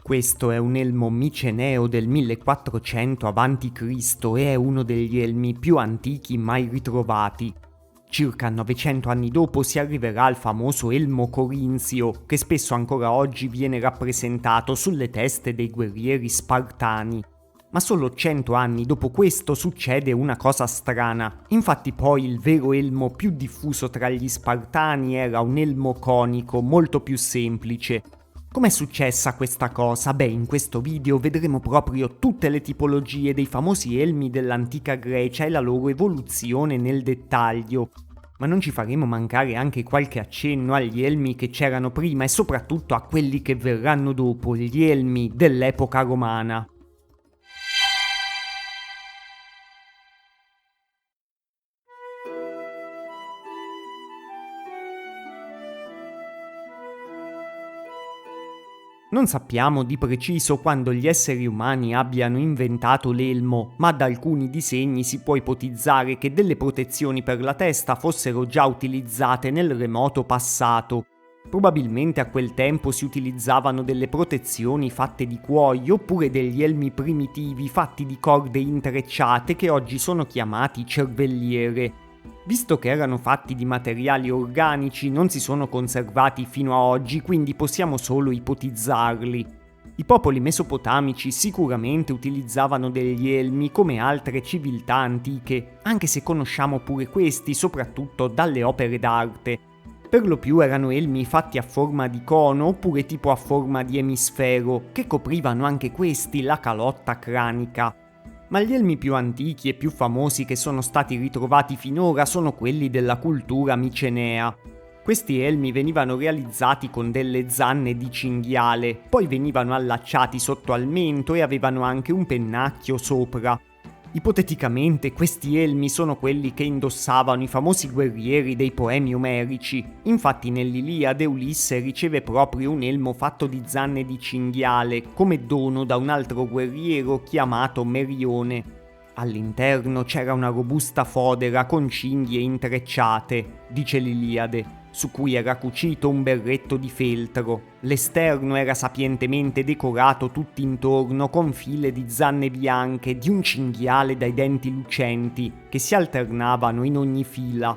Questo è un elmo miceneo del 1400 a.C. e è uno degli elmi più antichi mai ritrovati. Circa 900 anni dopo si arriverà al famoso elmo corinzio, che spesso ancora oggi viene rappresentato sulle teste dei guerrieri spartani. Ma solo 100 anni dopo questo succede una cosa strana. Infatti poi il vero elmo più diffuso tra gli spartani era un elmo conico molto più semplice. Com'è successa questa cosa? Beh, in questo video vedremo proprio tutte le tipologie dei famosi elmi dell'antica Grecia e la loro evoluzione nel dettaglio. Ma non ci faremo mancare anche qualche accenno agli elmi che c'erano prima e soprattutto a quelli che verranno dopo, gli elmi dell'epoca romana. Non sappiamo di preciso quando gli esseri umani abbiano inventato l'elmo, ma da alcuni disegni si può ipotizzare che delle protezioni per la testa fossero già utilizzate nel remoto passato. Probabilmente a quel tempo si utilizzavano delle protezioni fatte di cuoio oppure degli elmi primitivi fatti di corde intrecciate che oggi sono chiamati cervelliere. Visto che erano fatti di materiali organici, non si sono conservati fino a oggi, quindi possiamo solo ipotizzarli. I popoli mesopotamici sicuramente utilizzavano degli elmi come altre civiltà antiche, anche se conosciamo pure questi soprattutto dalle opere d'arte. Per lo più erano elmi fatti a forma di cono oppure tipo a forma di emisfero, che coprivano anche questi la calotta cranica. Ma gli elmi più antichi e più famosi che sono stati ritrovati finora sono quelli della cultura micenea. Questi elmi venivano realizzati con delle zanne di cinghiale, poi venivano allacciati sotto al mento e avevano anche un pennacchio sopra. Ipoteticamente questi elmi sono quelli che indossavano i famosi guerrieri dei poemi omerici. Infatti nell'Iliade Ulisse riceve proprio un elmo fatto di zanne di cinghiale come dono da un altro guerriero chiamato Merione. All'interno c'era una robusta fodera con cinghie intrecciate, dice l'Iliade, su cui era cucito un berretto di feltro. L'esterno era sapientemente decorato tutt'intorno con file di zanne bianche di un cinghiale dai denti lucenti, che si alternavano in ogni fila.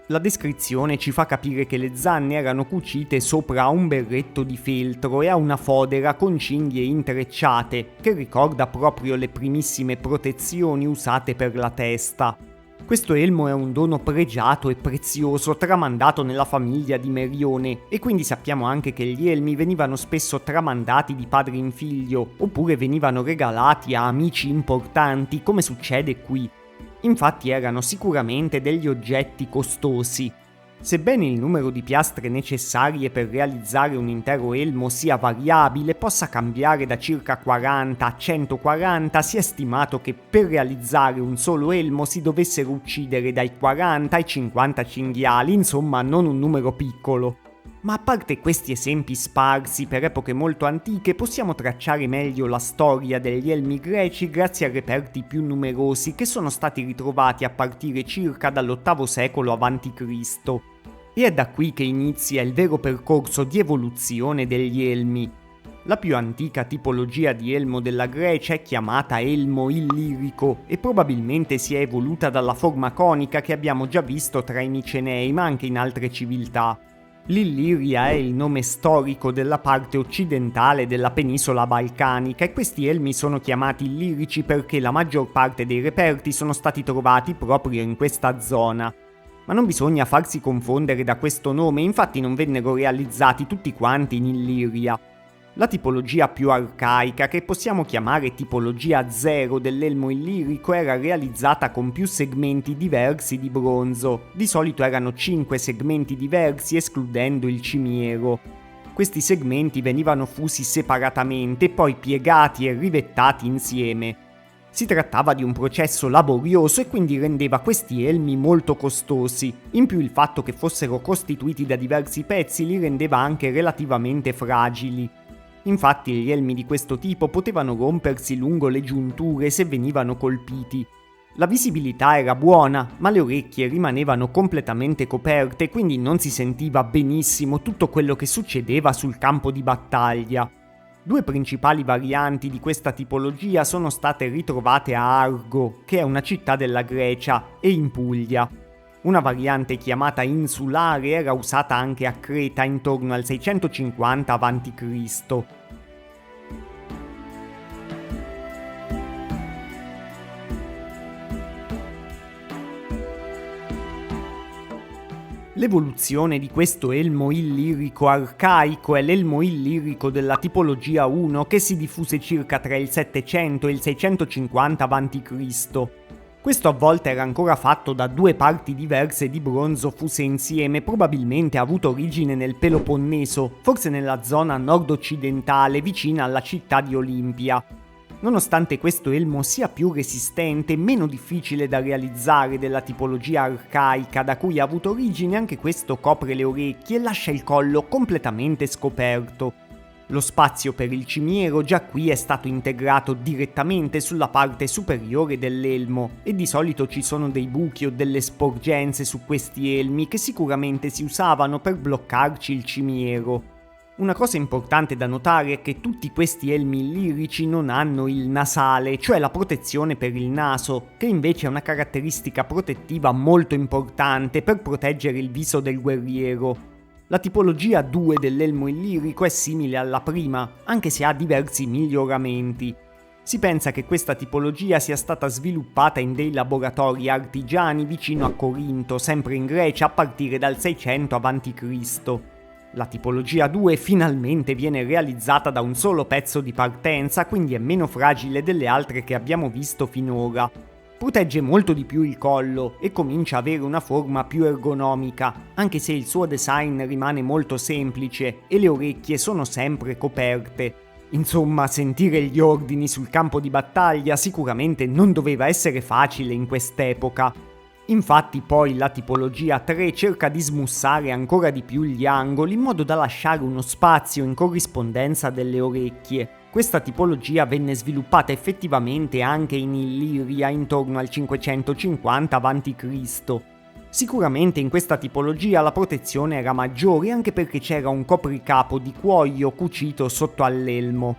La descrizione ci fa capire che le zanne erano cucite sopra a un berretto di feltro e a una fodera con cinghie intrecciate, che ricorda proprio le primissime protezioni usate per la testa. Questo elmo è un dono pregiato e prezioso tramandato nella famiglia di Merione e quindi sappiamo anche che gli elmi venivano spesso tramandati di padre in figlio oppure venivano regalati a amici importanti come succede qui. Infatti erano sicuramente degli oggetti costosi. Sebbene il numero di piastre necessarie per realizzare un intero elmo sia variabile, possa cambiare da circa 40 a 140, si è stimato che per realizzare un solo elmo si dovessero uccidere dai 40 ai 50 cinghiali, insomma non un numero piccolo. Ma a parte questi esempi sparsi per epoche molto antiche, possiamo tracciare meglio la storia degli elmi greci grazie a reperti più numerosi che sono stati ritrovati a partire circa dall'VIII secolo a.C. E è da qui che inizia il vero percorso di evoluzione degli elmi. La più antica tipologia di elmo della Grecia è chiamata elmo illirico e probabilmente si è evoluta dalla forma conica che abbiamo già visto tra i micenei ma anche in altre civiltà. L'Illiria è il nome storico della parte occidentale della penisola balcanica e questi elmi sono chiamati illirici perché la maggior parte dei reperti sono stati trovati proprio in questa zona. Ma non bisogna farsi confondere da questo nome, infatti non vennero realizzati tutti quanti in Illiria. La tipologia più arcaica, che possiamo chiamare tipologia 0 dell'elmo illirico, era realizzata con più segmenti diversi di bronzo. Di solito erano 5 segmenti diversi escludendo il cimiero. Questi segmenti venivano fusi separatamente e poi piegati e rivettati insieme. Si trattava di un processo laborioso e quindi rendeva questi elmi molto costosi. In più il fatto che fossero costituiti da diversi pezzi li rendeva anche relativamente fragili. Infatti gli elmi di questo tipo potevano rompersi lungo le giunture se venivano colpiti. La visibilità era buona, ma le orecchie rimanevano completamente coperte, quindi non si sentiva benissimo tutto quello che succedeva sul campo di battaglia. Due principali varianti di questa tipologia sono state ritrovate a Argo, che è una città della Grecia, e in Puglia. Una variante chiamata insulare era usata anche a Creta intorno al 650 a.C. L'evoluzione di questo elmo illirico arcaico è l'elmo illirico della tipologia 1 che si diffuse circa tra il 700 e il 650 a.C. Questo a volte era ancora fatto da due parti diverse di bronzo fuse insieme, probabilmente ha avuto origine nel Peloponneso, forse nella zona nord-occidentale vicina alla città di Olimpia. Nonostante questo elmo sia più resistente e meno difficile da realizzare della tipologia arcaica da cui ha avuto origine, anche questo copre le orecchie e lascia il collo completamente scoperto. Lo spazio per il cimiero già qui è stato integrato direttamente sulla parte superiore dell'elmo e di solito ci sono dei buchi o delle sporgenze su questi elmi che sicuramente si usavano per bloccarci il cimiero. Una cosa importante da notare è che tutti questi elmi illirici non hanno il nasale, cioè la protezione per il naso, che invece è una caratteristica protettiva molto importante per proteggere il viso del guerriero. La tipologia 2 dell'elmo illirico è simile alla prima, anche se ha diversi miglioramenti. Si pensa che questa tipologia sia stata sviluppata in dei laboratori artigiani vicino a Corinto, sempre in Grecia, a partire dal 600 a.C. La tipologia 2 finalmente viene realizzata da un solo pezzo di partenza, quindi è meno fragile delle altre che abbiamo visto finora. Protegge molto di più il collo e comincia a avere una forma più ergonomica, anche se il suo design rimane molto semplice e le orecchie sono sempre coperte. Insomma, sentire gli ordini sul campo di battaglia sicuramente non doveva essere facile in quest'epoca. Infatti poi la tipologia 3 cerca di smussare ancora di più gli angoli in modo da lasciare uno spazio in corrispondenza delle orecchie. Questa tipologia venne sviluppata effettivamente anche in Illiria intorno al 550 a.C. Sicuramente in questa tipologia la protezione era maggiore anche perché c'era un copricapo di cuoio cucito sotto all'elmo.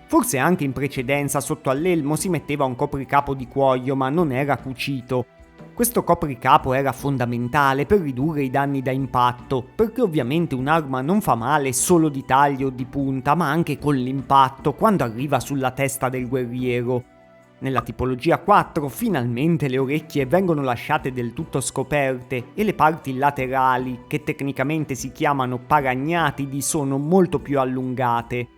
Forse anche in precedenza sotto all'elmo si metteva un copricapo di cuoio ma non era cucito. Questo copricapo era fondamentale per ridurre i danni da impatto, perché ovviamente un'arma non fa male solo di taglio o di punta, ma anche con l'impatto quando arriva sulla testa del guerriero. Nella tipologia 4 finalmente le orecchie vengono lasciate del tutto scoperte e le parti laterali, che tecnicamente si chiamano paragnatidi, sono molto più allungate.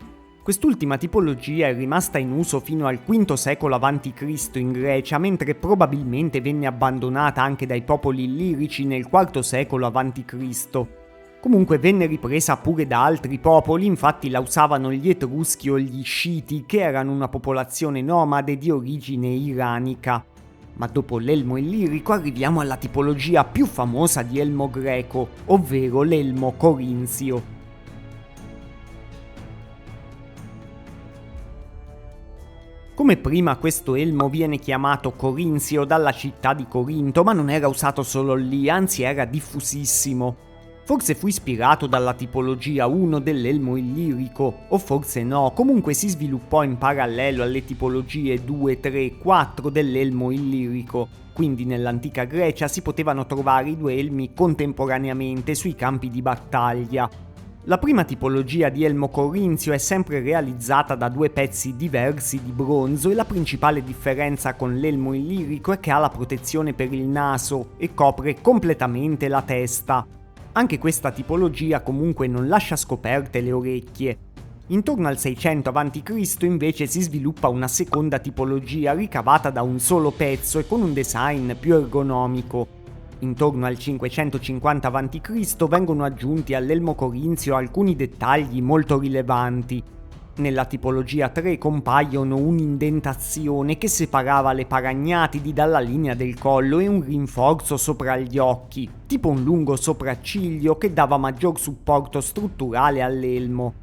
Quest'ultima tipologia è rimasta in uso fino al V secolo a.C. in Grecia, mentre probabilmente venne abbandonata anche dai popoli illirici nel IV secolo a.C. Comunque venne ripresa pure da altri popoli, infatti la usavano gli Etruschi o gli Sciti, che erano una popolazione nomade di origine iranica. Ma dopo l'elmo illirico arriviamo alla tipologia più famosa di elmo greco, ovvero l'elmo corinzio. Come prima questo elmo viene chiamato corinzio dalla città di Corinto, ma non era usato solo lì, anzi era diffusissimo. Forse fu ispirato dalla tipologia 1 dell'elmo illirico, o forse no, comunque si sviluppò in parallelo alle tipologie 2, 3 e 4 dell'elmo illirico, quindi nell'antica Grecia si potevano trovare i due elmi contemporaneamente sui campi di battaglia. La prima tipologia di elmo corinzio è sempre realizzata da due pezzi diversi di bronzo e la principale differenza con l'elmo illirico è che ha la protezione per il naso e copre completamente la testa. Anche questa tipologia comunque non lascia scoperte le orecchie. Intorno al 600 a.C. invece si sviluppa una seconda tipologia ricavata da un solo pezzo e con un design più ergonomico. Intorno al 550 a.C. vengono aggiunti all'elmo corinzio alcuni dettagli molto rilevanti. Nella tipologia 3 compaiono un'indentazione che separava le paragnatidi dalla linea del collo e un rinforzo sopra gli occhi, tipo un lungo sopracciglio che dava maggior supporto strutturale all'elmo.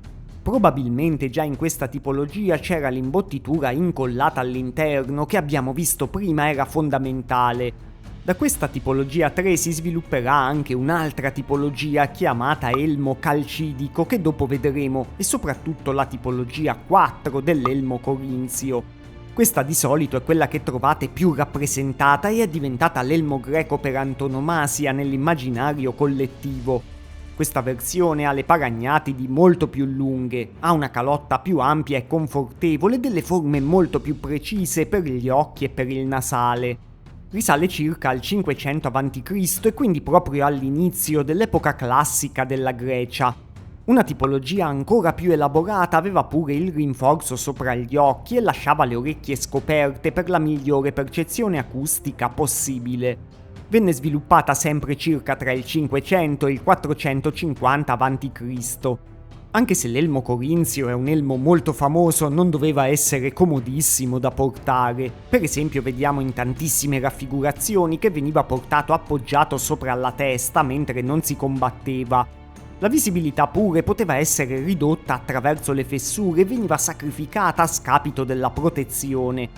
Probabilmente già in questa tipologia c'era l'imbottitura incollata all'interno che abbiamo visto prima era fondamentale. Da questa tipologia 3 si svilupperà anche un'altra tipologia chiamata elmo calcidico che dopo vedremo, e soprattutto la tipologia 4 dell'elmo corinzio. Questa di solito è quella che trovate più rappresentata e è diventata l'elmo greco per antonomasia nell'immaginario collettivo. Questa versione ha le paragnatidi molto più lunghe, ha una calotta più ampia e confortevole e delle forme molto più precise per gli occhi e per il nasale. Risale circa al 500 a.C. e quindi proprio all'inizio dell'epoca classica della Grecia. Una tipologia ancora più elaborata aveva pure il rinforzo sopra gli occhi e lasciava le orecchie scoperte per la migliore percezione acustica possibile. Venne sviluppata sempre circa tra il 500 e il 450 a.C. Anche se l'elmo corinzio è un elmo molto famoso, non doveva essere comodissimo da portare. Per esempio vediamo in tantissime raffigurazioni che veniva portato appoggiato sopra la testa mentre non si combatteva. La visibilità pure poteva essere ridotta attraverso le fessure e veniva sacrificata a scapito della protezione.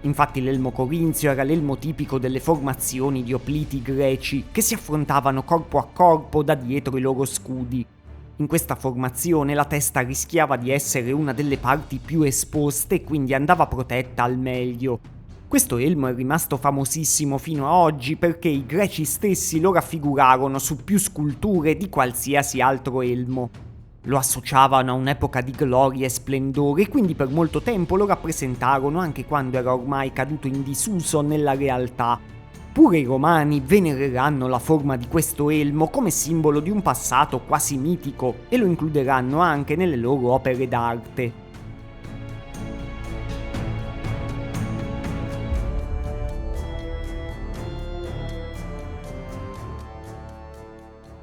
Infatti l'elmo corinzio era l'elmo tipico delle formazioni di opliti greci che si affrontavano corpo a corpo da dietro i loro scudi. In questa formazione la testa rischiava di essere una delle parti più esposte e quindi andava protetta al meglio. Questo elmo è rimasto famosissimo fino a oggi perché i greci stessi lo raffigurarono su più sculture di qualsiasi altro elmo. Lo associavano a un'epoca di gloria e splendore e quindi per molto tempo lo rappresentarono anche quando era ormai caduto in disuso nella realtà. Pure i romani venereranno la forma di questo elmo come simbolo di un passato quasi mitico e lo includeranno anche nelle loro opere d'arte.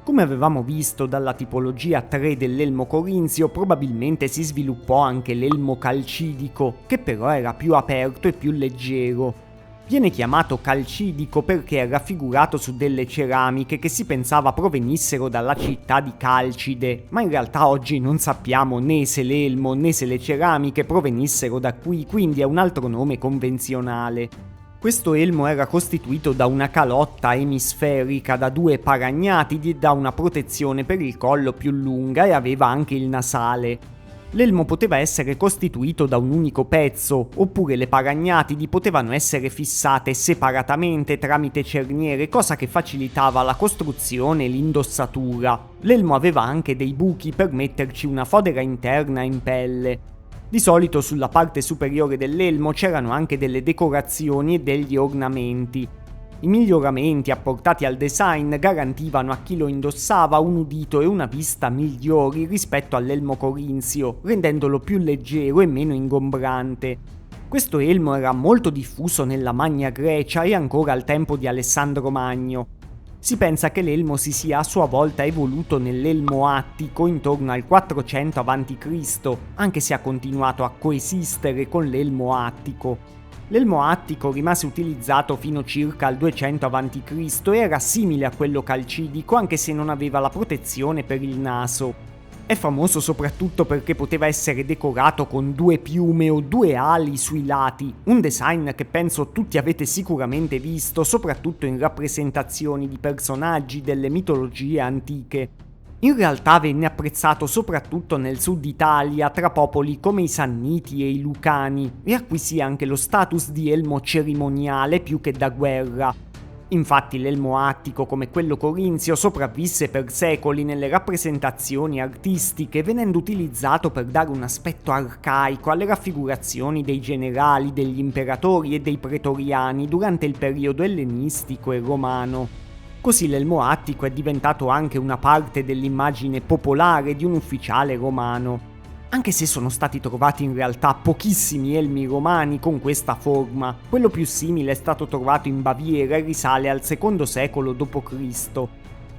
Come avevamo visto dalla tipologia 3 dell'elmo corinzio, probabilmente si sviluppò anche l'elmo calcidico, che però era più aperto e più leggero. Viene chiamato calcidico perché è raffigurato su delle ceramiche che si pensava provenissero dalla città di Calcide, ma in realtà oggi non sappiamo né se l'elmo né se le ceramiche provenissero da qui, quindi è un altro nome convenzionale. Questo elmo era costituito da una calotta emisferica, da due paragnatidi e da una protezione per il collo più lunga e aveva anche il nasale. L'elmo poteva essere costituito da un unico pezzo, oppure le paragnatidi potevano essere fissate separatamente tramite cerniere, cosa che facilitava la costruzione e l'indossatura. L'elmo aveva anche dei buchi per metterci una fodera interna in pelle. Di solito sulla parte superiore dell'elmo c'erano anche delle decorazioni e degli ornamenti. I miglioramenti apportati al design garantivano a chi lo indossava un udito e una vista migliori rispetto all'elmo corinzio, rendendolo più leggero e meno ingombrante. Questo elmo era molto diffuso nella Magna Grecia e ancora al tempo di Alessandro Magno. Si pensa che l'elmo si sia a sua volta evoluto nell'elmo attico intorno al 400 a.C., anche se ha continuato a coesistere con l'elmo attico. L'elmo attico rimase utilizzato fino circa al 200 a.C. e era simile a quello calcidico anche se non aveva la protezione per il naso. È famoso soprattutto perché poteva essere decorato con due piume o due ali sui lati, un design che penso tutti avete sicuramente visto, soprattutto in rappresentazioni di personaggi delle mitologie antiche. In realtà venne apprezzato soprattutto nel sud Italia tra popoli come i Sanniti e i Lucani e acquisì anche lo status di elmo cerimoniale più che da guerra. Infatti l'elmo attico, come quello corinzio, sopravvisse per secoli nelle rappresentazioni artistiche, venendo utilizzato per dare un aspetto arcaico alle raffigurazioni dei generali, degli imperatori e dei pretoriani durante il periodo ellenistico e romano. Così l'elmo attico è diventato anche una parte dell'immagine popolare di un ufficiale romano. Anche se sono stati trovati in realtà pochissimi elmi romani con questa forma, quello più simile è stato trovato in Baviera e risale al II secolo d.C.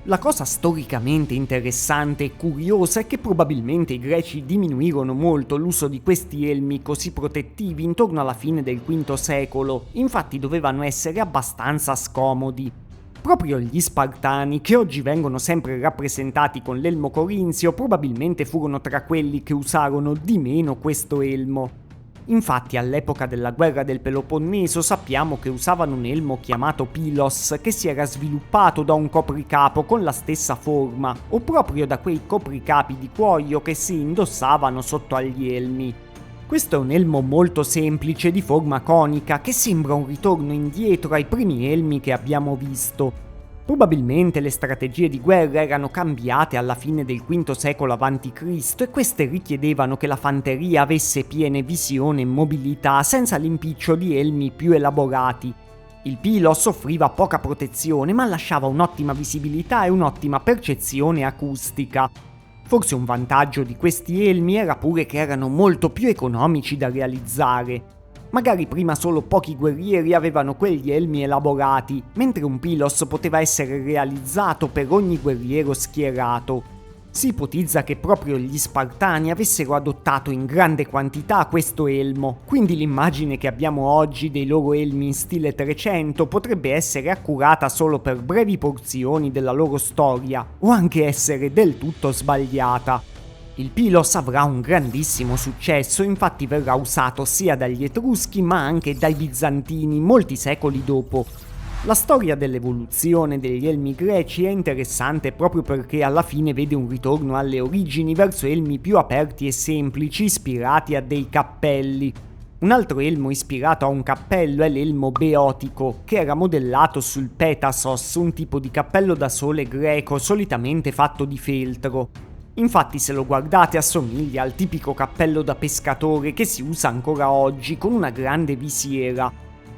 La cosa storicamente interessante e curiosa è che probabilmente i greci diminuirono molto l'uso di questi elmi così protettivi intorno alla fine del V secolo, infatti dovevano essere abbastanza scomodi. Proprio gli Spartani, che oggi vengono sempre rappresentati con l'elmo corinzio, probabilmente furono tra quelli che usarono di meno questo elmo. Infatti all'epoca della guerra del Peloponneso sappiamo che usavano un elmo chiamato pilos che si era sviluppato da un copricapo con la stessa forma o proprio da quei copricapi di cuoio che si indossavano sotto agli elmi. Questo è un elmo molto semplice di forma conica che sembra un ritorno indietro ai primi elmi che abbiamo visto. Probabilmente le strategie di guerra erano cambiate alla fine del V secolo a.C. e queste richiedevano che la fanteria avesse piene visione e mobilità senza l'impiccio di elmi più elaborati. Il pilos offriva poca protezione ma lasciava un'ottima visibilità e un'ottima percezione acustica. Forse un vantaggio di questi elmi era pure che erano molto più economici da realizzare. Magari prima solo pochi guerrieri avevano quegli elmi elaborati, mentre un pilos poteva essere realizzato per ogni guerriero schierato. Si ipotizza che proprio gli Spartani avessero adottato in grande quantità questo elmo, quindi l'immagine che abbiamo oggi dei loro elmi in stile 300 potrebbe essere accurata solo per brevi porzioni della loro storia, o anche essere del tutto sbagliata. Il pilos avrà un grandissimo successo, infatti verrà usato sia dagli Etruschi ma anche dai Bizantini molti secoli dopo. La storia dell'evoluzione degli elmi greci è interessante proprio perché alla fine vede un ritorno alle origini verso elmi più aperti e semplici ispirati a dei cappelli. Un altro elmo ispirato a un cappello è l'elmo beotico, che era modellato sul petasos, un tipo di cappello da sole greco solitamente fatto di feltro. Infatti se lo guardate assomiglia al tipico cappello da pescatore che si usa ancora oggi con una grande visiera.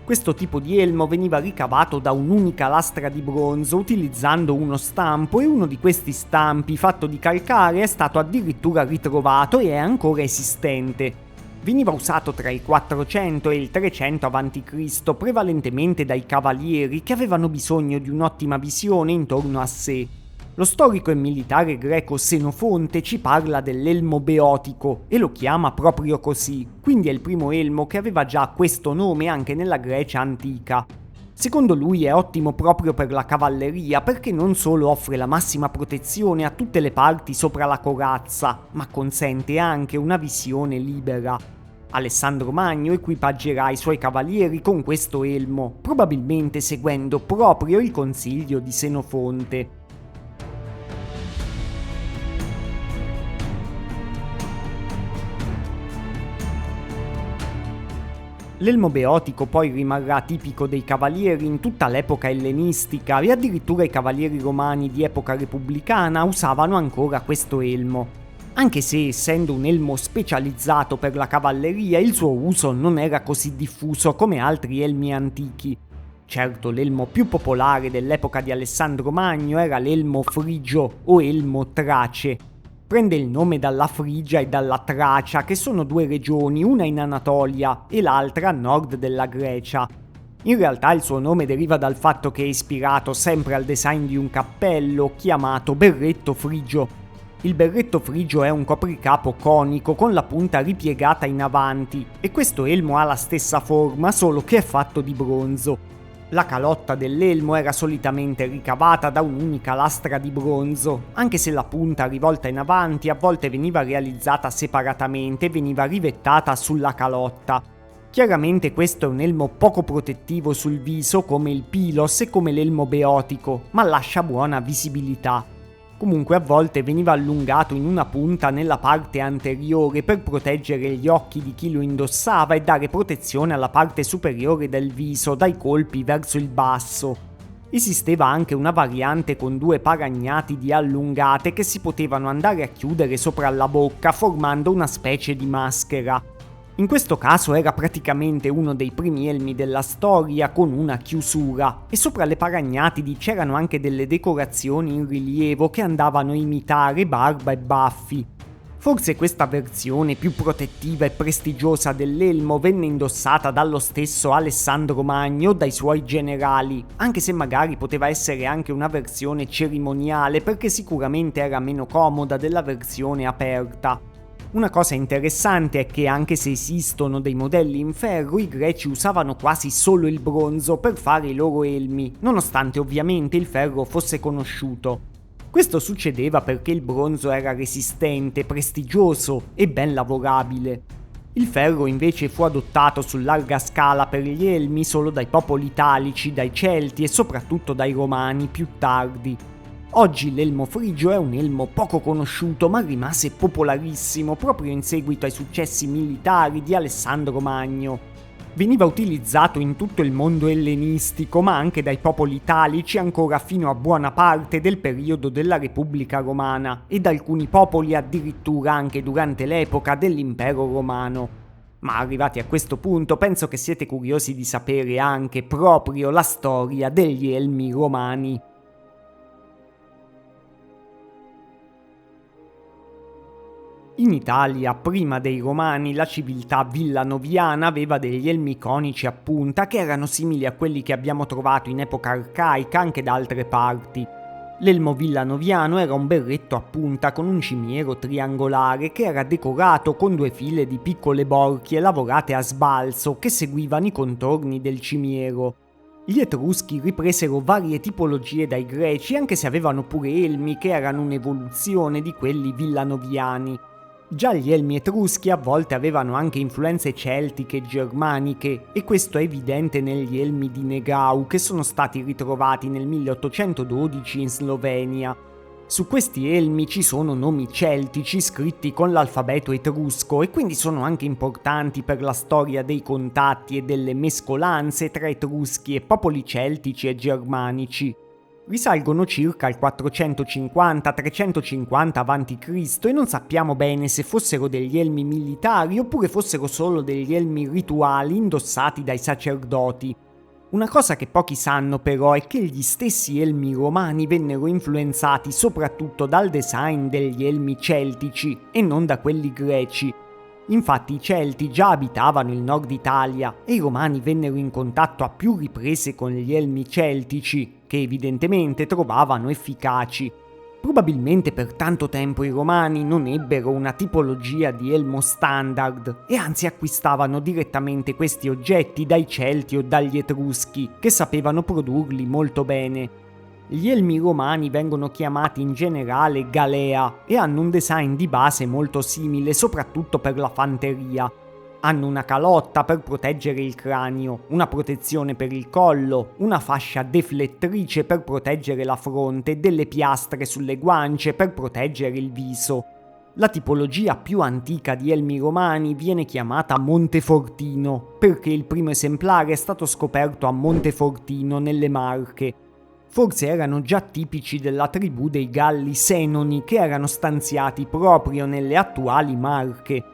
Questo tipo di elmo veniva ricavato da un'unica lastra di bronzo utilizzando uno stampo e uno di questi stampi fatto di calcare è stato addirittura ritrovato e è ancora esistente. Veniva usato tra il 400 e il 300 a.C. prevalentemente dai cavalieri che avevano bisogno di un'ottima visione intorno a sé. Lo storico e militare greco Senofonte ci parla dell'elmo beotico e lo chiama proprio così, quindi è il primo elmo che aveva già questo nome anche nella Grecia antica. Secondo lui è ottimo proprio per la cavalleria perché non solo offre la massima protezione a tutte le parti sopra la corazza, ma consente anche una visione libera. Alessandro Magno equipaggerà i suoi cavalieri con questo elmo, probabilmente seguendo proprio il consiglio di Senofonte. L'elmo beotico poi rimarrà tipico dei cavalieri in tutta l'epoca ellenistica e addirittura i cavalieri romani di epoca repubblicana usavano ancora questo elmo. Anche se essendo un elmo specializzato per la cavalleria il suo uso non era così diffuso come altri elmi antichi. Certo, l'elmo più popolare dell'epoca di Alessandro Magno era l'elmo frigio o elmo trace. Prende il nome dalla Frigia e dalla Tracia, che sono due regioni, una in Anatolia e l'altra a nord della Grecia. In realtà il suo nome deriva dal fatto che è ispirato sempre al design di un cappello chiamato berretto frigio. Il berretto frigio è un copricapo conico con la punta ripiegata in avanti e questo elmo ha la stessa forma solo che è fatto di bronzo. La calotta dell'elmo era solitamente ricavata da un'unica lastra di bronzo, anche se la punta rivolta in avanti a volte veniva realizzata separatamente e veniva rivettata sulla calotta. Chiaramente questo è un elmo poco protettivo sul viso come il pilos e come l'elmo beotico, ma lascia buona visibilità. Comunque a volte veniva allungato in una punta nella parte anteriore per proteggere gli occhi di chi lo indossava e dare protezione alla parte superiore del viso dai colpi verso il basso. Esisteva anche una variante con due paragnatidi allungate che si potevano andare a chiudere sopra la bocca formando una specie di maschera. In questo caso era praticamente uno dei primi elmi della storia con una chiusura e sopra le paragnatidi c'erano anche delle decorazioni in rilievo che andavano a imitare barba e baffi. Forse questa versione più protettiva e prestigiosa dell'elmo venne indossata dallo stesso Alessandro Magno o dai suoi generali, anche se magari poteva essere anche una versione cerimoniale perché sicuramente era meno comoda della versione aperta. Una cosa interessante è che anche se esistono dei modelli in ferro, i greci usavano quasi solo il bronzo per fare i loro elmi, nonostante ovviamente il ferro fosse conosciuto. Questo succedeva perché il bronzo era resistente, prestigioso e ben lavorabile. Il ferro invece fu adottato su larga scala per gli elmi solo dai popoli italici, dai Celti e soprattutto dai Romani più tardi. Oggi l'elmo frigio è un elmo poco conosciuto ma rimase popolarissimo proprio in seguito ai successi militari di Alessandro Magno. Veniva utilizzato in tutto il mondo ellenistico ma anche dai popoli italici ancora fino a buona parte del periodo della Repubblica Romana e da alcuni popoli addirittura anche durante l'epoca dell'Impero Romano. Ma arrivati a questo punto penso che siete curiosi di sapere anche proprio la storia degli elmi romani. In Italia, prima dei Romani, la civiltà villanoviana aveva degli elmi conici a punta che erano simili a quelli che abbiamo trovato in epoca arcaica anche da altre parti. L'elmo villanoviano era un berretto a punta con un cimiero triangolare che era decorato con 2 file di piccole borchie lavorate a sbalzo che seguivano i contorni del cimiero. Gli Etruschi ripresero varie tipologie dai Greci anche se avevano pure elmi che erano un'evoluzione di quelli villanoviani. Già gli elmi etruschi a volte avevano anche influenze celtiche e germaniche e questo è evidente negli elmi di Negau che sono stati ritrovati nel 1812 in Slovenia. Su questi elmi ci sono nomi celtici scritti con l'alfabeto etrusco e quindi sono anche importanti per la storia dei contatti e delle mescolanze tra etruschi e popoli celtici e germanici. Risalgono circa al 450-350 a.C. e non sappiamo bene se fossero degli elmi militari oppure fossero solo degli elmi rituali indossati dai sacerdoti. Una cosa che pochi sanno però è che gli stessi elmi romani vennero influenzati soprattutto dal design degli elmi celtici e non da quelli greci. Infatti i Celti già abitavano il nord Italia e i Romani vennero in contatto a più riprese con gli elmi celtici, che evidentemente trovavano efficaci. Probabilmente per tanto tempo i Romani non ebbero una tipologia di elmo standard e anzi acquistavano direttamente questi oggetti dai Celti o dagli Etruschi, che sapevano produrli molto bene. Gli elmi romani vengono chiamati in generale galea e hanno un design di base molto simile soprattutto per la fanteria. Hanno una calotta per proteggere il cranio, una protezione per il collo, una fascia deflettrice per proteggere la fronte e delle piastre sulle guance per proteggere il viso. La tipologia più antica di elmi romani viene chiamata Montefortino perché il primo esemplare è stato scoperto a Montefortino nelle Marche. Forse erano già tipici della tribù dei Galli Senoni che erano stanziati proprio nelle attuali Marche.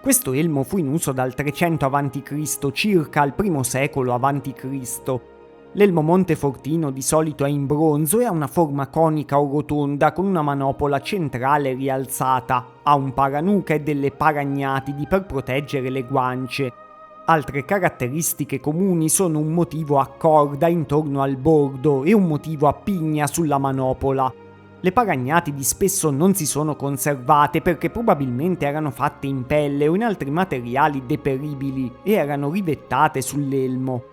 Questo elmo fu in uso dal 300 a.C. circa al I secolo a.C. L'elmo Montefortino di solito è in bronzo e ha una forma conica o rotonda con una manopola centrale rialzata, ha un paranuca e delle paragnatidi per proteggere le guance. Altre caratteristiche comuni sono un motivo a corda intorno al bordo e un motivo a pigna sulla manopola. Le paragnatidi spesso non si sono conservate perché probabilmente erano fatte in pelle o in altri materiali deperibili e erano rivettate sull'elmo.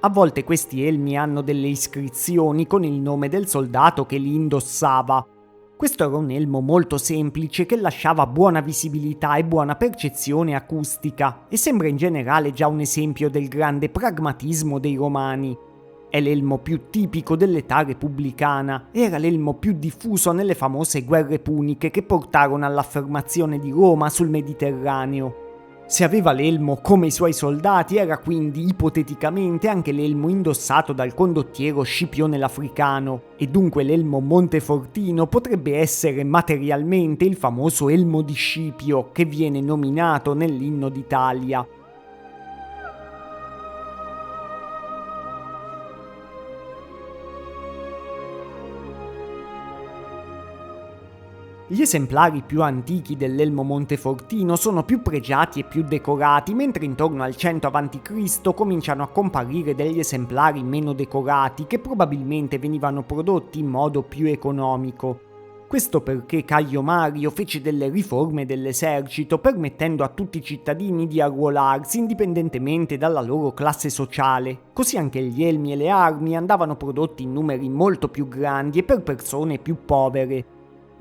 A volte questi elmi hanno delle iscrizioni con il nome del soldato che li indossava. Questo era un elmo molto semplice che lasciava buona visibilità e buona percezione acustica e sembra in generale già un esempio del grande pragmatismo dei Romani. È l'elmo più tipico dell'età repubblicana e era l'elmo più diffuso nelle famose guerre puniche che portarono all'affermazione di Roma sul Mediterraneo. Se aveva l'elmo come i suoi soldati era quindi ipoteticamente anche l'elmo indossato dal condottiero Scipione l'Africano e dunque l'elmo Montefortino potrebbe essere materialmente il famoso elmo di Scipio che viene nominato nell'inno d'Italia. Gli esemplari più antichi dell'elmo Montefortino sono più pregiati e più decorati, mentre intorno al 100 a.C. cominciano a comparire degli esemplari meno decorati che probabilmente venivano prodotti in modo più economico. Questo perché Caio Mario fece delle riforme dell'esercito permettendo a tutti i cittadini di arruolarsi indipendentemente dalla loro classe sociale, così anche gli elmi e le armi andavano prodotti in numeri molto più grandi e per persone più povere.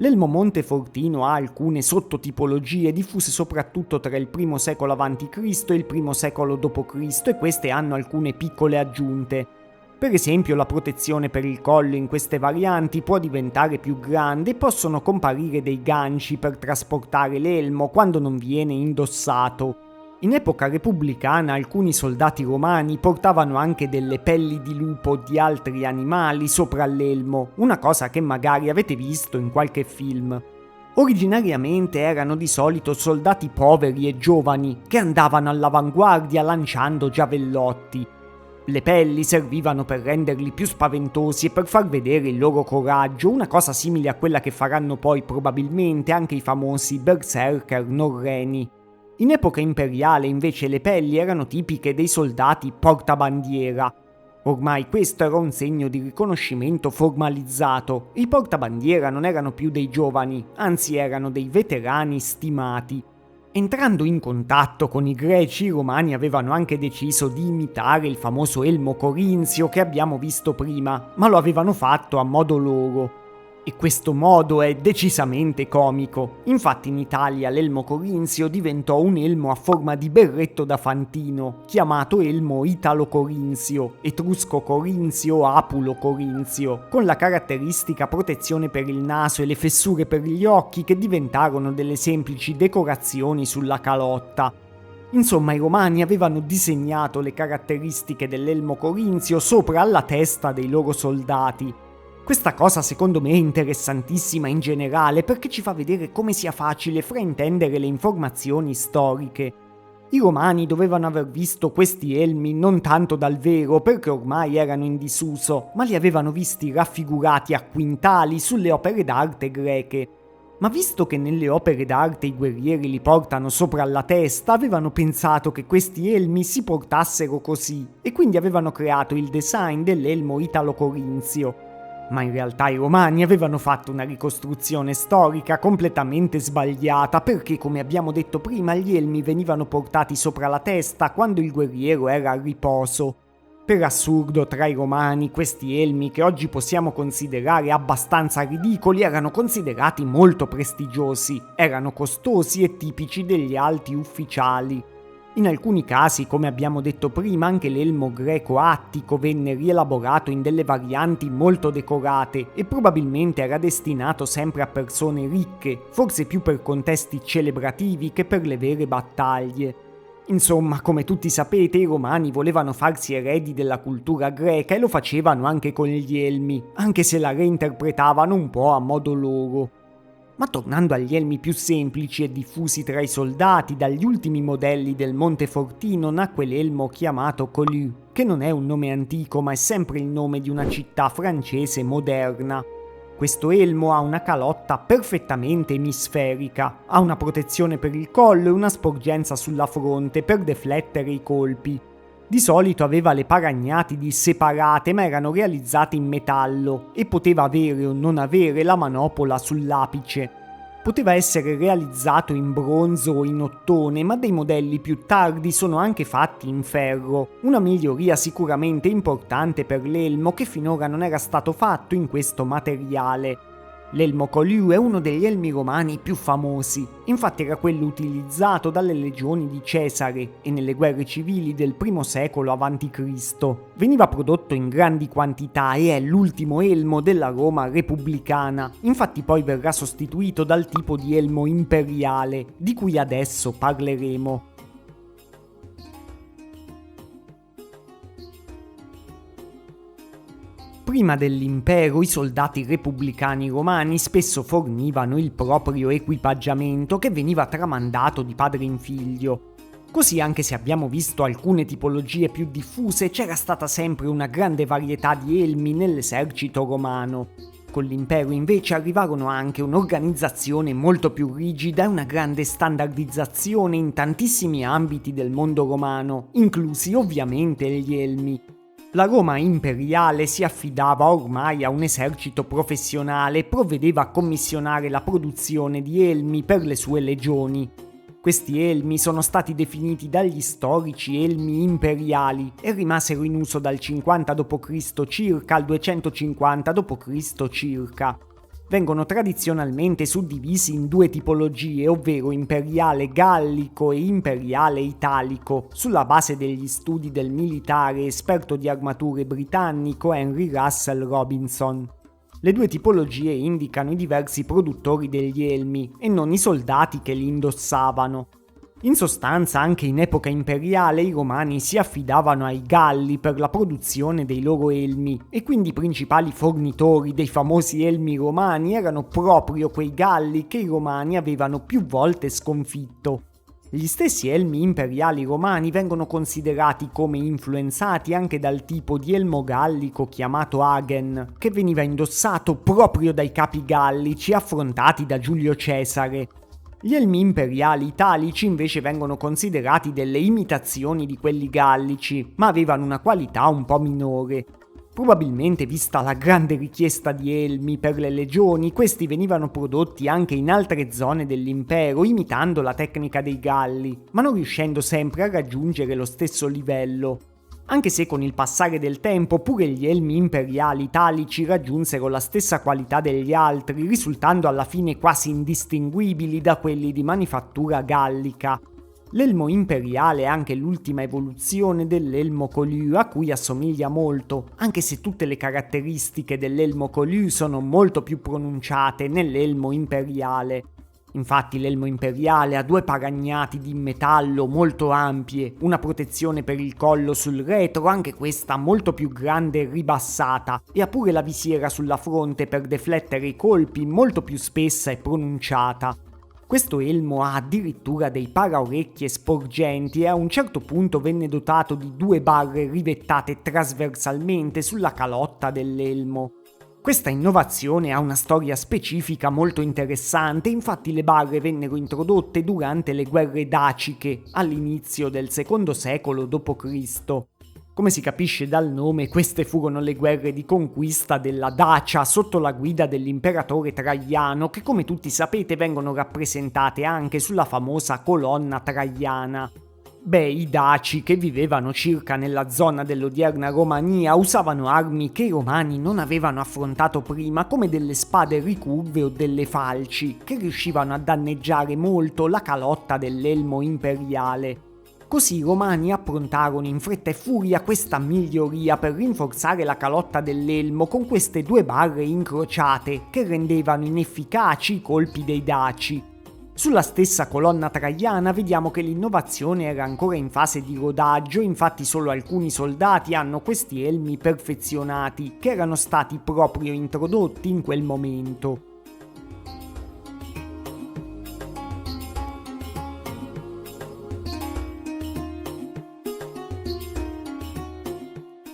L'elmo montefortino ha alcune sottotipologie diffuse soprattutto tra il I secolo a.C. e il I secolo d.C. e queste hanno alcune piccole aggiunte. Per esempio la protezione per il collo in queste varianti può diventare più grande e possono comparire dei ganci per trasportare l'elmo quando non viene indossato. In epoca repubblicana alcuni soldati romani portavano anche delle pelli di lupo o di altri animali sopra l'elmo, una cosa che magari avete visto in qualche film. Originariamente erano di solito soldati poveri e giovani che andavano all'avanguardia lanciando giavellotti. Le pelli servivano per renderli più spaventosi e per far vedere il loro coraggio, una cosa simile a quella che faranno poi probabilmente anche i famosi berserker norreni. In epoca imperiale invece le pelli erano tipiche dei soldati portabandiera. Ormai questo era un segno di riconoscimento formalizzato. I portabandiera non erano più dei giovani, anzi erano dei veterani stimati. Entrando in contatto con i greci, i romani avevano anche deciso di imitare il famoso elmo corinzio che abbiamo visto prima, ma lo avevano fatto a modo loro. E questo modo è decisamente comico. Infatti in Italia l'elmo corinzio diventò un elmo a forma di berretto da fantino, chiamato elmo italo-corinzio, etrusco-corinzio, apulo-corinzio, con la caratteristica protezione per il naso e le fessure per gli occhi che diventarono delle semplici decorazioni sulla calotta. Insomma, i romani avevano disegnato le caratteristiche dell'elmo corinzio sopra alla testa dei loro soldati. Questa cosa secondo me è interessantissima in generale perché ci fa vedere come sia facile fraintendere le informazioni storiche. I romani dovevano aver visto questi elmi non tanto dal vero perché ormai erano in disuso, ma li avevano visti raffigurati a quintali sulle opere d'arte greche. Ma visto che nelle opere d'arte i guerrieri li portano sopra alla testa, avevano pensato che questi elmi si portassero così e quindi avevano creato il design dell'elmo italo-corinzio. Ma in realtà i romani avevano fatto una ricostruzione storica completamente sbagliata perché, come abbiamo detto prima, gli elmi venivano portati sopra la testa quando il guerriero era a riposo. Per assurdo, tra i romani, questi elmi, che oggi possiamo considerare abbastanza ridicoli, erano considerati molto prestigiosi, erano costosi e tipici degli alti ufficiali. In alcuni casi, come abbiamo detto prima, anche l'elmo greco-attico venne rielaborato in delle varianti molto decorate e probabilmente era destinato sempre a persone ricche, forse più per contesti celebrativi che per le vere battaglie. Insomma, come tutti sapete, i romani volevano farsi eredi della cultura greca e lo facevano anche con gli elmi, anche se la reinterpretavano un po' a modo loro. Ma tornando agli elmi più semplici e diffusi tra i soldati, dagli ultimi modelli del Montefortino nacque l'elmo chiamato Collux, che non è un nome antico ma è sempre il nome di una città francese moderna. Questo elmo ha una calotta perfettamente emisferica, ha una protezione per il collo e una sporgenza sulla fronte per deflettere i colpi. Di solito aveva le paragnatidi separate ma erano realizzate in metallo e poteva avere o non avere la manopola sull'apice. Poteva essere realizzato in bronzo o in ottone, ma dei modelli più tardi sono anche fatti in ferro, una miglioria sicuramente importante per l'elmo che finora non era stato fatto in questo materiale. L'elmo Collux è uno degli elmi romani più famosi, infatti era quello utilizzato dalle legioni di Cesare e nelle guerre civili del I secolo a.C. Veniva prodotto in grandi quantità e è l'ultimo elmo della Roma repubblicana, infatti poi verrà sostituito dal tipo di elmo imperiale, di cui adesso parleremo. Prima dell'impero i soldati repubblicani romani spesso fornivano il proprio equipaggiamento che veniva tramandato di padre in figlio. Così, anche se abbiamo visto alcune tipologie più diffuse, c'era stata sempre una grande varietà di elmi nell'esercito romano. Con l'impero invece arrivarono anche un'organizzazione molto più rigida e una grande standardizzazione in tantissimi ambiti del mondo romano, inclusi ovviamente gli elmi. La Roma imperiale si affidava ormai a un esercito professionale e provvedeva a commissionare la produzione di elmi per le sue legioni. Questi elmi sono stati definiti dagli storici elmi imperiali e rimasero in uso dal 50 d.C. circa al 250 d.C. circa. vengono tradizionalmente suddivisi in due tipologie, ovvero imperiale gallico e imperiale italico, sulla base degli studi del militare esperto di armature britannico Henry Russell Robinson. Le due tipologie indicano i diversi produttori degli elmi e non i soldati che li indossavano. In sostanza, anche in epoca imperiale i romani si affidavano ai Galli per la produzione dei loro elmi e quindi i principali fornitori dei famosi elmi romani erano proprio quei Galli che i romani avevano più volte sconfitto. Gli stessi elmi imperiali romani vengono considerati come influenzati anche dal tipo di elmo gallico chiamato agen, che veniva indossato proprio dai capi gallici affrontati da Giulio Cesare. Gli elmi imperiali italici invece vengono considerati delle imitazioni di quelli gallici, ma avevano una qualità un po' minore. Probabilmente, vista la grande richiesta di elmi per le legioni, questi venivano prodotti anche in altre zone dell'impero, imitando la tecnica dei Galli, ma non riuscendo sempre a raggiungere lo stesso livello. Anche se con il passare del tempo pure gli elmi imperiali italici raggiunsero la stessa qualità degli altri, risultando alla fine quasi indistinguibili da quelli di manifattura gallica. L'elmo imperiale è anche l'ultima evoluzione dell'elmo Collier, a cui assomiglia molto, anche se tutte le caratteristiche dell'elmo Collier sono molto più pronunciate nell'elmo imperiale. Infatti l'elmo imperiale ha due paragnati di metallo molto ampie, una protezione per il collo sul retro, anche questa molto più grande e ribassata, e ha pure la visiera sulla fronte per deflettere i colpi, molto più spessa e pronunciata. Questo elmo ha addirittura dei paraorecchie sporgenti e a un certo punto venne dotato di due barre rivettate trasversalmente sulla calotta dell'elmo. Questa innovazione ha una storia specifica molto interessante, infatti le barre vennero introdotte durante le guerre daciche, all'inizio del secondo secolo d.C. Come si capisce dal nome, queste furono le guerre di conquista della Dacia sotto la guida dell'imperatore Traiano, che come tutti sapete vengono rappresentate anche sulla famosa colonna traiana. I Daci, che vivevano circa nella zona dell'odierna Romania, usavano armi che i romani non avevano affrontato prima, come delle spade ricurve o delle falci, che riuscivano a danneggiare molto la calotta dell'elmo imperiale. Così i romani approntarono in fretta e furia questa miglioria per rinforzare la calotta dell'elmo con queste due barre incrociate, che rendevano inefficaci i colpi dei Daci. Sulla stessa colonna traiana vediamo che l'innovazione era ancora in fase di rodaggio, infatti solo alcuni soldati hanno questi elmi perfezionati, che erano stati proprio introdotti in quel momento.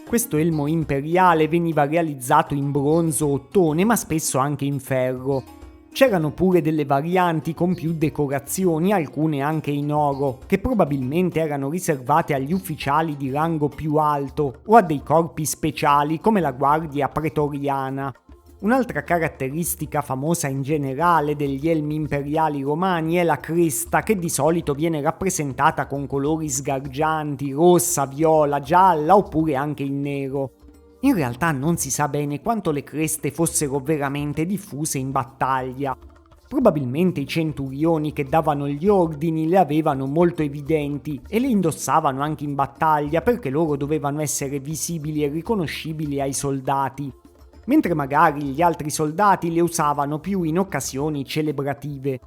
Questo elmo imperiale veniva realizzato in bronzo o ottone, ma spesso anche in ferro. C'erano pure delle varianti con più decorazioni, alcune anche in oro, che probabilmente erano riservate agli ufficiali di rango più alto o a dei corpi speciali come la guardia pretoriana. Un'altra caratteristica famosa in generale degli elmi imperiali romani è la cresta, che di solito viene rappresentata con colori sgargianti, rossa, viola, gialla oppure anche in nero. In realtà non si sa bene quanto le creste fossero veramente diffuse in battaglia. Probabilmente i centurioni che davano gli ordini le avevano molto evidenti e le indossavano anche in battaglia perché loro dovevano essere visibili e riconoscibili ai soldati, mentre magari gli altri soldati le usavano più in occasioni celebrative.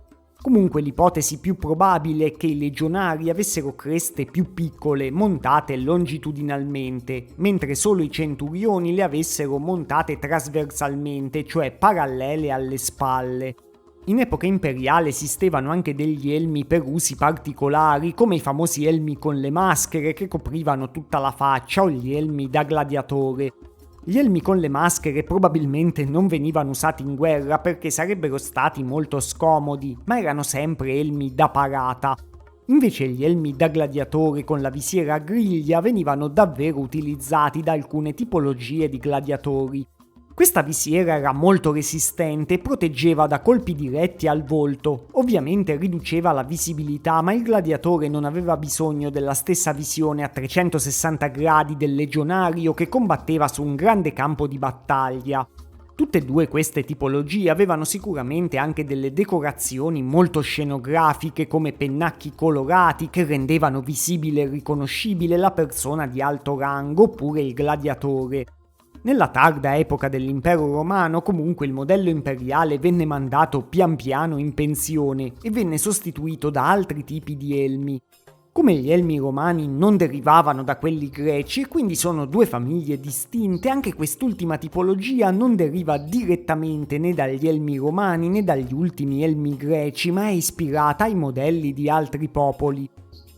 Comunque l'ipotesi più probabile è che i legionari avessero creste più piccole, montate longitudinalmente, mentre solo i centurioni le avessero montate trasversalmente, cioè parallele alle spalle. In epoca imperiale esistevano anche degli elmi per usi particolari, come i famosi elmi con le maschere che coprivano tutta la faccia o gli elmi da gladiatore. Gli elmi con le maschere probabilmente non venivano usati in guerra perché sarebbero stati molto scomodi, ma erano sempre elmi da parata. Invece gli elmi da gladiatore con la visiera a griglia venivano davvero utilizzati da alcune tipologie di gladiatori. Questa visiera era molto resistente e proteggeva da colpi diretti al volto, ovviamente riduceva la visibilità, ma il gladiatore non aveva bisogno della stessa visione a 360 gradi del legionario che combatteva su un grande campo di battaglia. Tutte e due queste tipologie avevano sicuramente anche delle decorazioni molto scenografiche come pennacchi colorati che rendevano visibile e riconoscibile la persona di alto rango oppure il gladiatore. Nella tarda epoca dell'impero romano comunque il modello imperiale venne mandato pian piano in pensione e venne sostituito da altri tipi di elmi. Come gli elmi romani non derivavano da quelli greci e quindi sono due famiglie distinte, anche quest'ultima tipologia non deriva direttamente né dagli elmi romani né dagli ultimi elmi greci, ma è ispirata ai modelli di altri popoli.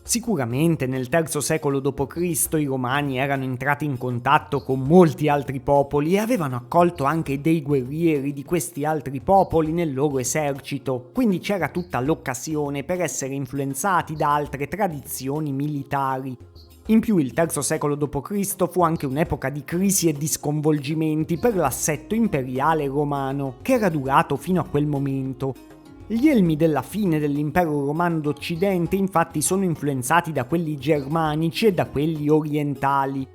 Sicuramente nel III secolo d.C. i Romani erano entrati in contatto con molti altri popoli e avevano accolto anche dei guerrieri di questi altri popoli nel loro esercito, quindi c'era tutta l'occasione per essere influenzati da altre tradizioni militari. In più il III secolo d.C. fu anche un'epoca di crisi e di sconvolgimenti per l'assetto imperiale romano, che era durato fino a quel momento. Gli elmi della fine dell'impero romano d'Occidente infatti sono influenzati da quelli germanici e da quelli orientali.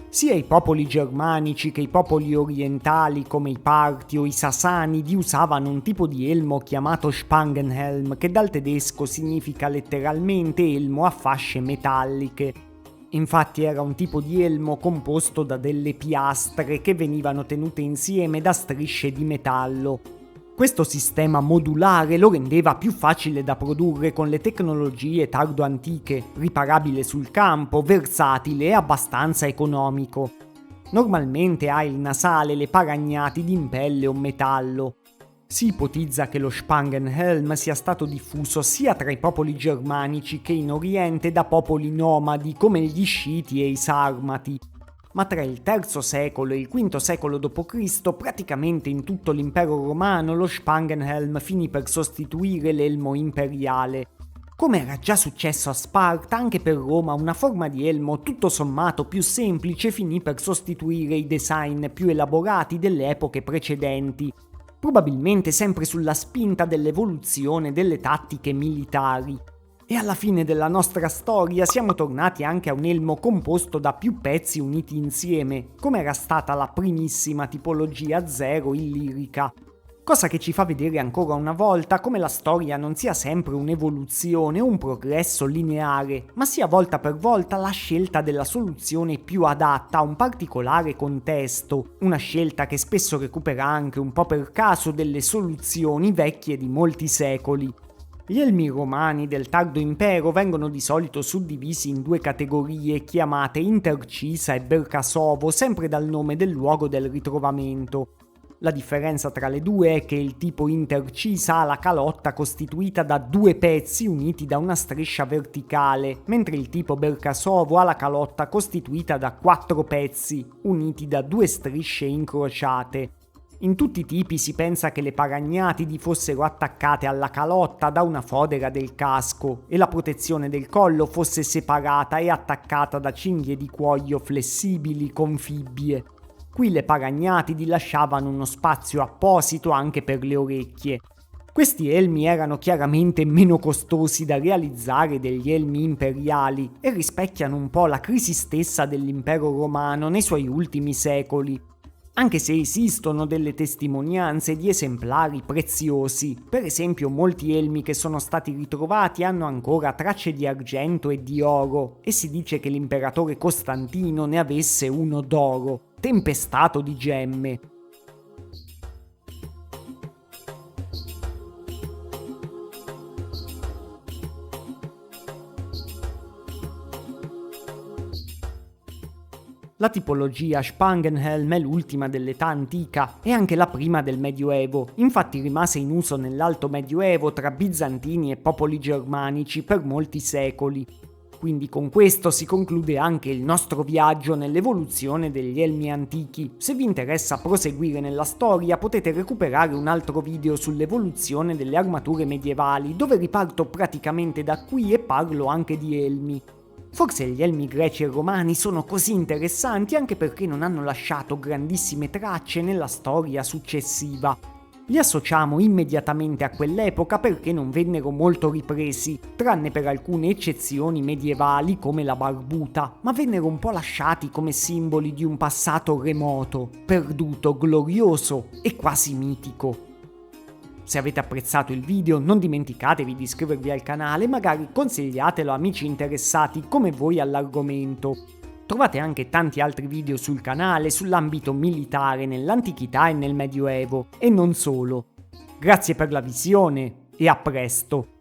Sia i popoli germanici che i popoli orientali come i Parti o i Sasanidi usavano un tipo di elmo chiamato Spangenhelm, che dal tedesco significa letteralmente elmo a fasce metalliche. Infatti era un tipo di elmo composto da delle piastre che venivano tenute insieme da strisce di metallo. Questo sistema modulare lo rendeva più facile da produrre con le tecnologie tardo-antiche, riparabile sul campo, versatile e abbastanza economico. Normalmente ha il nasale le paragnati in pelle o metallo. Si ipotizza che lo Spangenhelm sia stato diffuso sia tra i popoli germanici che in Oriente da popoli nomadi come gli Sciti e i Sarmati. Ma tra il III secolo e il V secolo d.C. praticamente in tutto l'impero romano lo Spangenhelm finì per sostituire l'elmo imperiale. Come era già successo a Sparta, anche per Roma una forma di elmo tutto sommato più semplice finì per sostituire i design più elaborati delle epoche precedenti, probabilmente sempre sulla spinta dell'evoluzione delle tattiche militari. E alla fine della nostra storia siamo tornati anche a un elmo composto da più pezzi uniti insieme, come era stata la primissima tipologia zero illirica. Cosa che ci fa vedere ancora una volta come la storia non sia sempre un'evoluzione o un progresso lineare, ma sia volta per volta la scelta della soluzione più adatta a un particolare contesto, una scelta che spesso recupera anche un po' per caso delle soluzioni vecchie di molti secoli. Gli elmi romani del tardo impero vengono di solito suddivisi in due categorie chiamate Intercisa e Bercasovo, sempre dal nome del luogo del ritrovamento. La differenza tra le due è che il tipo Intercisa ha la calotta costituita da due pezzi uniti da una striscia verticale, mentre il tipo Bercasovo ha la calotta costituita da 4 pezzi uniti da 2 strisce incrociate. In tutti i tipi si pensa che le paragnatidi fossero attaccate alla calotta da una fodera del casco e la protezione del collo fosse separata e attaccata da cinghie di cuoio flessibili con fibbie. Qui le paragnatidi lasciavano uno spazio apposito anche per le orecchie. Questi elmi erano chiaramente meno costosi da realizzare degli elmi imperiali e rispecchiano un po' la crisi stessa dell'impero romano nei suoi ultimi secoli. Anche se esistono delle testimonianze di esemplari preziosi, per esempio molti elmi che sono stati ritrovati hanno ancora tracce di argento e di oro, e si dice che l'imperatore Costantino ne avesse uno d'oro, tempestato di gemme. La tipologia Spangenhelm è l'ultima dell'età antica e anche la prima del Medioevo, infatti rimase in uso nell'Alto Medioevo tra bizantini e popoli germanici per molti secoli. Quindi con questo si conclude anche il nostro viaggio nell'evoluzione degli elmi antichi. Se vi interessa proseguire nella storia potete recuperare un altro video sull'evoluzione delle armature medievali, dove riparto praticamente da qui e parlo anche di elmi. Forse gli elmi greci e romani sono così interessanti anche perché non hanno lasciato grandissime tracce nella storia successiva. Li associamo immediatamente a quell'epoca perché non vennero molto ripresi, tranne per alcune eccezioni medievali come la barbuta, ma vennero un po' lasciati come simboli di un passato remoto, perduto, glorioso e quasi mitico. Se avete apprezzato il video non dimenticatevi di iscrivervi al canale e magari consigliatelo a amici interessati come voi all'argomento. Trovate anche tanti altri video sul canale sull'ambito militare nell'antichità e nel Medioevo, e non solo. Grazie per la visione e a presto!